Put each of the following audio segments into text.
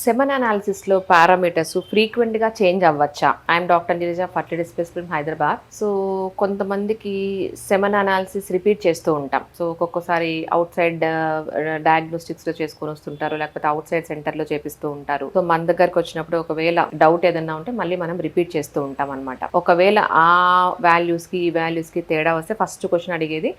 Semen అనాలిసిస్లో parameters ఫ్రీక్వెంట్గా change అవ్వచ్చా? I'm doctor Neeraja, fertility specialist from Hyderabad. So కొంతమందికి సెమన్ అనాలిసిస్ రిపీట్ చేస్తూ ఉంటాం. సో ఒక్కొక్కసారి అవుట్ సైడ్ డయాగ్నోస్టిక్స్లో చేసుకొని వస్తుంటారు, లేకపోతే అవుట్ సైడ్ సెంటర్లో చేపిస్తూ ఉంటారు. సో మన దగ్గరకు వచ్చినప్పుడు ఒకవేళ డౌట్ ఏదన్నా ఉంటే మళ్ళీ మనం రిపీట్ చేస్తూ ఉంటాం అనమాట. ఒకవేళ ఆ వాల్యూస్కి ఈ వాల్యూస్కి తేడా వస్తే ఫస్ట్ క్వశ్చన్ అడిగేది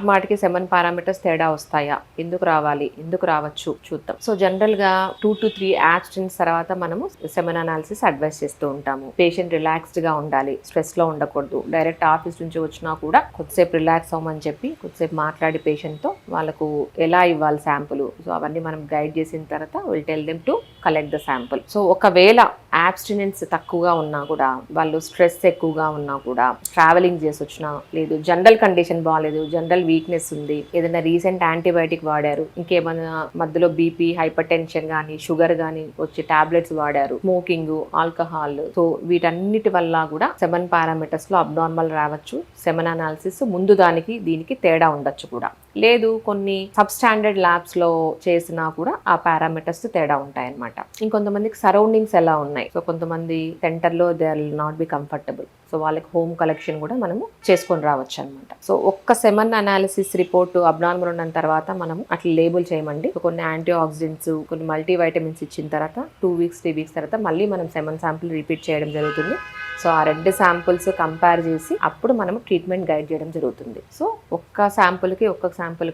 మాటికి సెమన్ పారామీటర్స్ తేడా వస్తాయా, ఎందుకు రావాలి, ఎందుకు రావచ్చు చూద్దాం. సో జనరల్గా 2 to 3 యాబ్స్టిన్స్ తర్వాత మనము సెమన్ అనాలిసిస్ అడ్వైస్ చేస్తూ ఉంటాము. పేషెంట్ రిలాక్స్డ్ గా ఉండాలి, స్ట్రెస్ లో ఉండకూడదు. డైరెక్ట్ ఆఫీస్ నుంచి వచ్చినా కూడా కొద్దిసేపు రిలాక్స్ అవ్వమని చెప్పి కొద్దిసేపు మాట్లాడి పేషెంట్ తో వాళ్ళకు ఎలా ఇవ్వాలి శాంపుల్, సో అవన్నీ మనం గైడ్ చేసిన తర్వాత will tell them to collect the sample. So ఒకవేళ యాబ్స్టినెన్స్ తక్కువగా ఉన్నా కూడా, వాళ్ళు స్ట్రెస్ ఎక్కువగా ఉన్నా కూడా, ట్రావెలింగ్ చేసి వచ్చినా, లేదు జనరల్ కండిషన్ బాగాలేదు, జనరల్ వీక్నెస్ ఉంది, ఏదైనా రీసెంట్ యాంటీబయాటిక్ వాడారు, ఇంకేమైనా మధ్యలో బీపీ, హైపర్ టెన్షన్ కానీ, షుగర్ కానీ వచ్చి టాబ్లెట్స్ వాడారు, స్మోకింగ్, ఆల్కహాల్, సో వీటన్నిటి వల్ల కూడా సెమన్ పారామీటర్స్ లో అబ్నార్మల్ రావచ్చు. సెమన్ అనాలిసిస్ ముందు దానికి దీనికి తేడా ఉండొచ్చు కూడా. లేదు కొన్ని సబ్ స్టాండర్డ్ ల్యాబ్స్ లో చేసినా కూడా ఆ పారామీటర్స్ తేడా ఉంటాయన్నమాట. ఇంకొంతమందికి సరౌండింగ్స్ ఎలా ఉన్నాయి, సో కొంతమంది సెంటర్ లో they are not be comfortable, so వాళ్ళకి హోమ్ కలెక్షన్ కూడా మనము చేసుకొని రావచ్చు అనమాట. సో ఒక్క సెమన్ అనాలిసిస్ రిపోర్ట్ అబ్నార్మల్ ఉన్న తర్వాత మనము అట్లా లేబుల్ చేయమండి. కొన్ని యాంటీ ఆక్సిడెంట్స్, కొన్ని మల్టీ వైటమిన్స్ ఇచ్చిన తర్వాత 2 weeks 3 weeks తర్వాత మళ్ళీ మనం సెమన్ శాంపుల్ రిపీట్ చేయడం జరుగుతుంది. సో ఆ 2 శాంపుల్స్ కంపేర్ చేసి అప్పుడు మనము ట్రీట్మెంట్ గైడ్ చేయడం జరుగుతుంది. సో ఒక్క శాంపుల్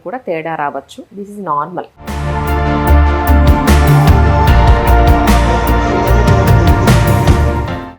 కూడా తేడా రావచ్చు. This is normal.